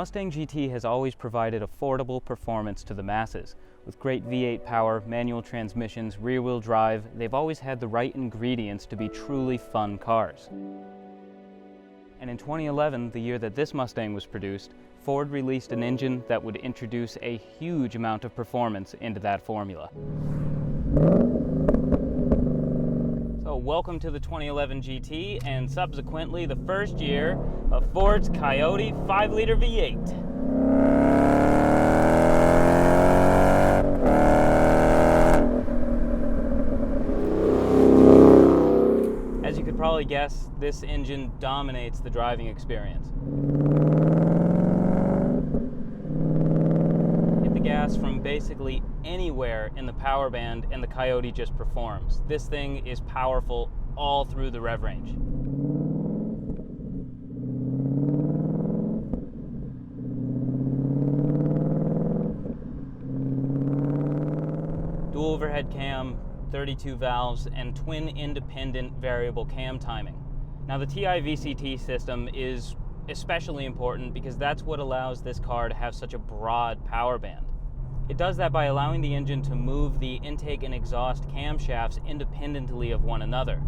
Mustang GT has always provided affordable performance to the masses. With great V8 power, manual transmissions, rear-wheel drive, they've always had the right ingredients to be truly fun cars. And in 2011, the year that this Mustang was produced, Ford released an engine that would introduce a huge amount of performance into that formula. So welcome to the 2011 GT, and subsequently the first year of Ford's Coyote 5-liter V8. As you could probably guess, this engine dominates the driving experience. Hit the gas from basically anywhere in the power band and the Coyote just performs. This thing is powerful all through the rev range. Dual overhead cam, 32 valves, and twin independent variable cam timing. Now the TI VCT system is especially important because that's what allows this car to have such a broad power band. It does that by allowing the engine to move the intake and exhaust camshafts independently of one another.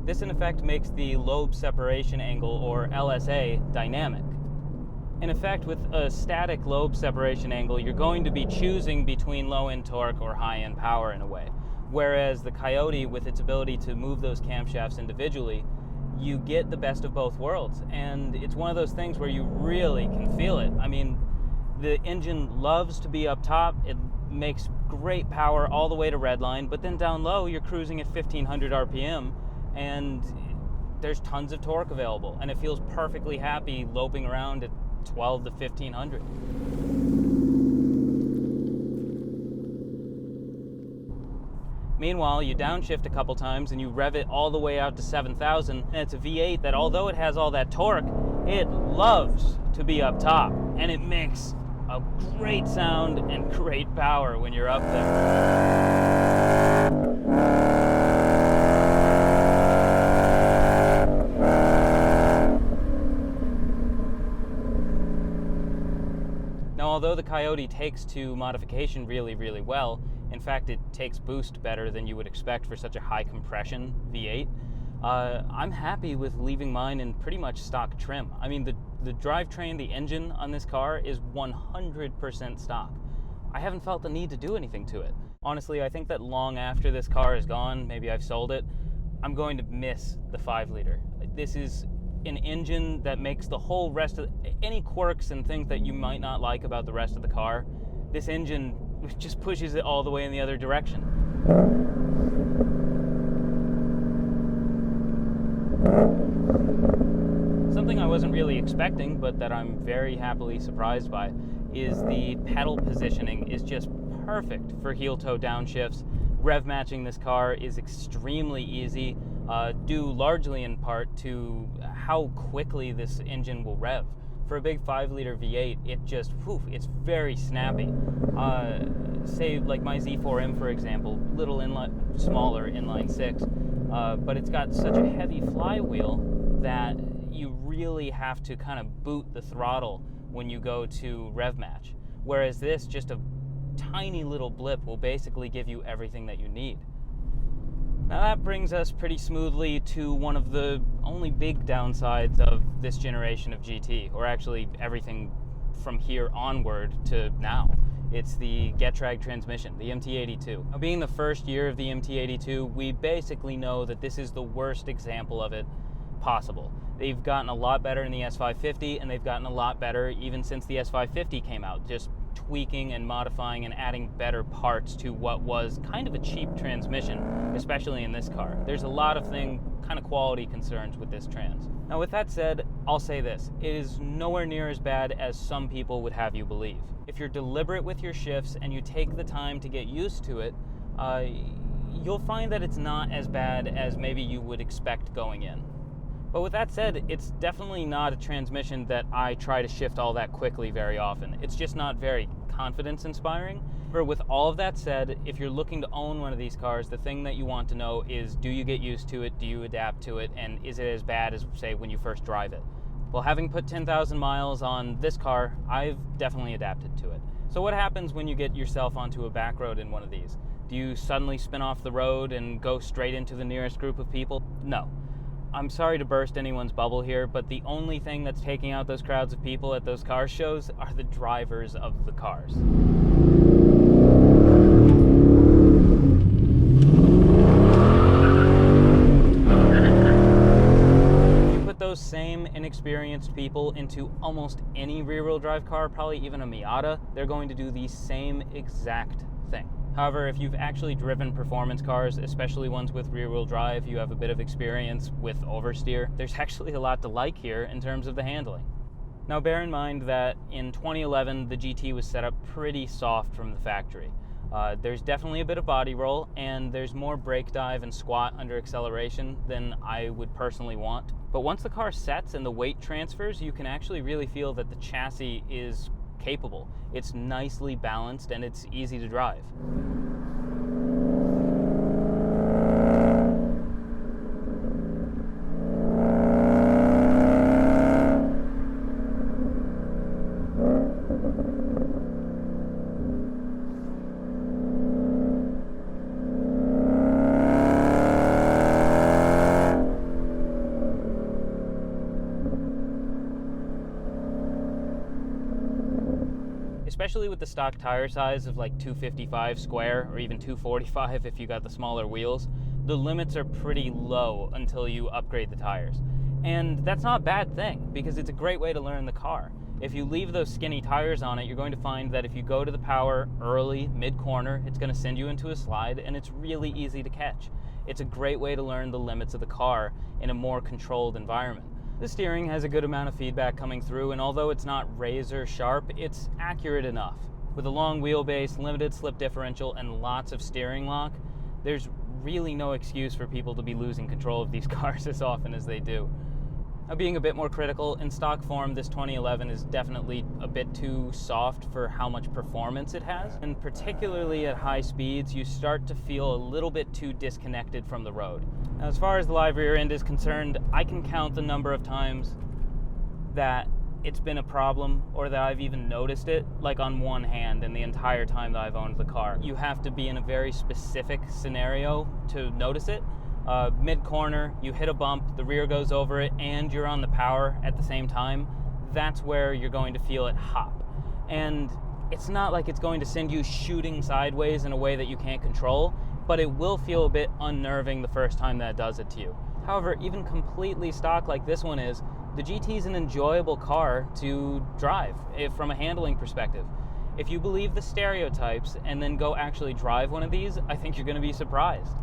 This in effect makes the lobe separation angle, or LSA, dynamic. In effect, with a static lobe separation angle, you're going to be choosing between low-end torque or high-end power in a way. Whereas the Coyote, with its ability to move those camshafts individually, you get the best of both worlds. And it's one of those things where you really can feel it. I mean, the engine loves to be up top. It makes great power all the way to redline, but then down low, you're cruising at 1500 RPM, and there's tons of torque available, and it feels perfectly happy loping around at 12 to 1500. Meanwhile, you downshift a couple times and you rev it all the way out to 7,000, and it's a V8 that, although it has all that torque, it loves to be up top, and it makes a great sound and great power when you're up there. Now, although the Coyote takes to modification really well, in fact, it takes boost better than you would expect for such a high compression V8. I'm happy with leaving mine in pretty much stock trim. I mean, the drivetrain, the engine on this car is 100% stock. I haven't felt the need to do anything to it. Honestly, I think that long after this car is gone, maybe I've sold it, I'm going to miss the 5-liter. This is an engine that makes the whole rest of any quirks and things that you might not like about the rest of the car. This engine just pushes it all the way in the other direction. Something I wasn't really expecting, but that I'm very happily surprised by, is the pedal positioning is just perfect for heel-toe downshifts. Rev matching this car is extremely easy, due largely in part to how quickly this engine will rev. For a big 5-liter V8, it just, it's very snappy. Say like my Z4M, for example, little inline, smaller inline 6, but it's got such a heavy flywheel that you really have to kind of boot the throttle when you go to rev match. Whereas this, just a tiny little blip will basically give you everything that you need. Now that brings us pretty smoothly to one of the only big downsides of this generation of GT, or actually everything from here onward to now. It's the Getrag transmission, the MT82. Now, being the first year of the MT82, we basically know that this is the worst example of it possible. They've gotten a lot better in the S550, and they've gotten a lot better even since the S550 came out, just tweaking and modifying and adding better parts to what was kind of a cheap transmission, especially in this car. There's a lot of kind of quality concerns with this trans. Now, with that said, I'll say this: it is nowhere near as bad as some people would have you believe. If you're deliberate with your shifts and you take the time to get used to it, you'll find that it's not as bad as maybe you would expect going in. But with that said, it's definitely not a transmission that I try to shift all that quickly very often. It's just not very confidence-inspiring. But with all of that said, if you're looking to own one of these cars, the thing that you want to know is, do you get used to it, do you adapt to it, and is it as bad as, say, when you first drive it? Well, having put 10,000 miles on this car, I've definitely adapted to it. So what happens when you get yourself onto a back road in one of these? Do you suddenly spin off the road and go straight into the nearest group of people? No. I'm sorry to burst anyone's bubble here, but the only thing that's taking out those crowds of people at those car shows are the drivers of the cars. Those same inexperienced people into almost any rear-wheel drive car, probably even a Miata, they're going to do the same exact thing. However, if you've actually driven performance cars, especially ones with rear-wheel drive, you have a bit of experience with oversteer, there's actually a lot to like here in terms of the handling. Now bear in mind that in 2011, the GT was set up pretty soft from the factory. There's definitely a bit of body roll, and there's more brake dive and squat under acceleration than I would personally want. But once the car sets and the weight transfers, you can actually really feel that the chassis is capable. It's nicely balanced and it's easy to drive. Especially with the stock tire size of like 255 square or even 245 if you got the smaller wheels, the limits are pretty low until you upgrade the tires. And that's not a bad thing because it's a great way to learn the car. If you leave those skinny tires on it, you're going to find that if you go to the power early, mid-corner, it's going to send you into a slide and it's really easy to catch. It's a great way to learn the limits of the car in a more controlled environment. The steering has a good amount of feedback coming through, and although it's not razor sharp, it's accurate enough. With a long wheelbase, limited slip differential, and lots of steering lock, there's really no excuse for people to be losing control of these cars as often as they do. Now, being a bit more critical, in stock form, this 2011 is definitely a bit too soft for how much performance it has. And particularly at high speeds, you start to feel a little bit too disconnected from the road. Now, as far as the live rear end is concerned, I can count the number of times that it's been a problem or that I've even noticed it, like on one hand in the entire time that I've owned the car. You have to be in a very specific scenario to notice it. Mid-corner, you hit a bump, the rear goes over it, and you're on the power at the same time. That's where you're going to feel it hop. And it's not like it's going to send you shooting sideways in a way that you can't control, but it will feel a bit unnerving the first time that it does it to you. However, even completely stock like this one is, the GT is an enjoyable car to drive from a handling perspective. If you believe the stereotypes and then go actually drive one of these, I think you're going to be surprised.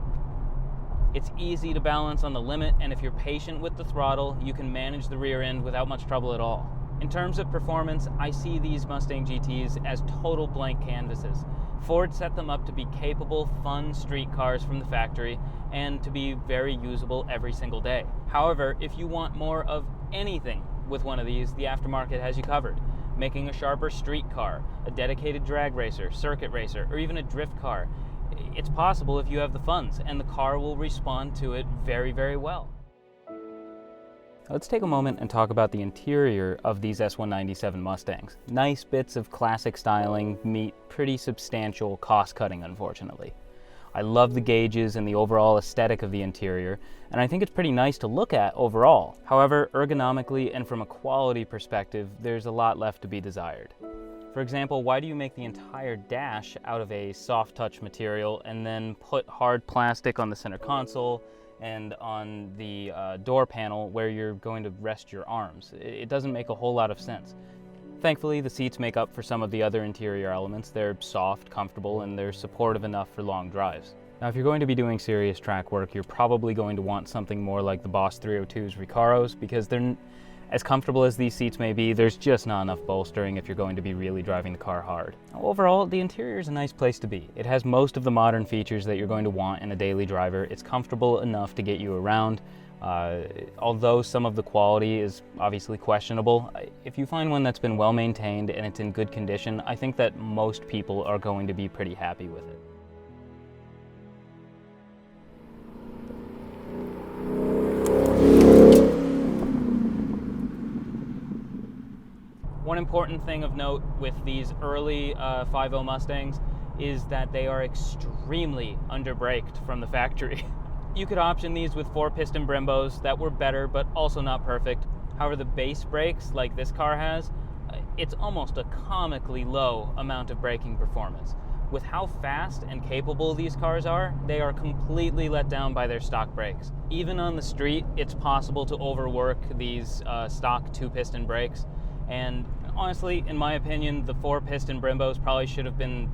It's easy to balance on the limit, and if you're patient with the throttle, you can manage the rear end without much trouble at all. In terms of performance, I see these Mustang GTs as total blank canvases. Ford set them up to be capable, fun street cars from the factory and to be very usable every single day. However, if you want more of anything with one of these, the aftermarket has you covered. Making a sharper street car, a dedicated drag racer, circuit racer, or even a drift car. It's possible if you have the funds, and the car will respond to it very, very well. Let's take a moment and talk about the interior of these S197 Mustangs. Nice bits of classic styling meet pretty substantial cost-cutting, unfortunately. I love the gauges and the overall aesthetic of the interior, and I think it's pretty nice to look at overall. However, ergonomically and from a quality perspective, there's a lot left to be desired. For example, why do you make the entire dash out of a soft touch material and then put hard plastic on the center console and on the door panel where you're going to rest your arms? It doesn't make a whole lot of sense. Thankfully, the seats make up for some of the other interior elements. They're soft, comfortable, and they're supportive enough for long drives. Now, if you're going to be doing serious track work, you're probably going to want something more like the Boss 302's Recaros, because they're as comfortable as these seats may be, there's just not enough bolstering if you're going to be really driving the car hard. Overall, the interior is a nice place to be. It has most of the modern features that you're going to want in a daily driver. It's comfortable enough to get you around. Although some of the quality is obviously questionable, if you find one that's been well maintained and it's in good condition, I think that most people are going to be pretty happy with it. One important thing of note with these early 5.0 Mustangs is that they are extremely under-braked from the factory. You could option these with 4-piston Brimbos that were better but also not perfect. However, the base brakes like this car has, it's almost a comically low amount of braking performance. With how fast and capable these cars are, they are completely let down by their stock brakes. Even on the street, it's possible to overwork these stock 2-piston brakes. And honestly, in my opinion, the 4-piston Brimbos probably should have been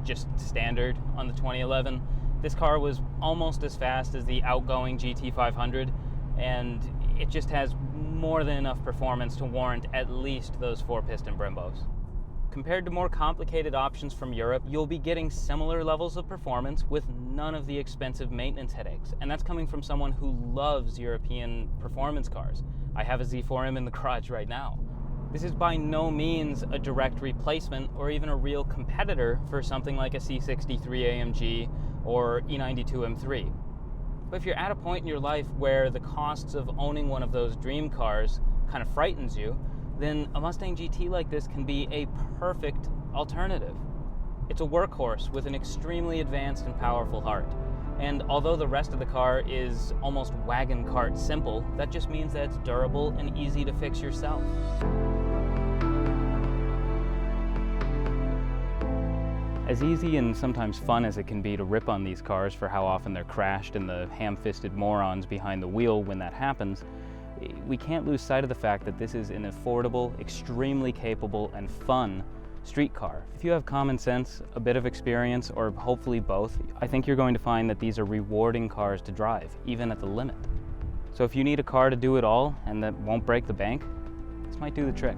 just standard on the 2011. This car was almost as fast as the outgoing GT500, and it just has more than enough performance to warrant at least those 4-piston Brimbos. Compared to more complicated options from Europe, you'll be getting similar levels of performance with none of the expensive maintenance headaches, and that's coming from someone who loves European performance cars. I have a Z4M in the garage right now. This is by no means a direct replacement or even a real competitor for something like a C63 AMG or E92 M3. But if you're at a point in your life where the costs of owning one of those dream cars kind of frightens you, then a Mustang GT like this can be a perfect alternative. It's a workhorse with an extremely advanced and powerful heart. And although the rest of the car is almost wagon cart simple, that just means that it's durable and easy to fix yourself. As easy and sometimes fun as it can be to rip on these cars for how often they're crashed and the ham-fisted morons behind the wheel when that happens, we can't lose sight of the fact that this is an affordable, extremely capable, and fun street car. If you have common sense, a bit of experience, or hopefully both, I think you're going to find that these are rewarding cars to drive, even at the limit. So if you need a car to do it all and that won't break the bank, this might do the trick.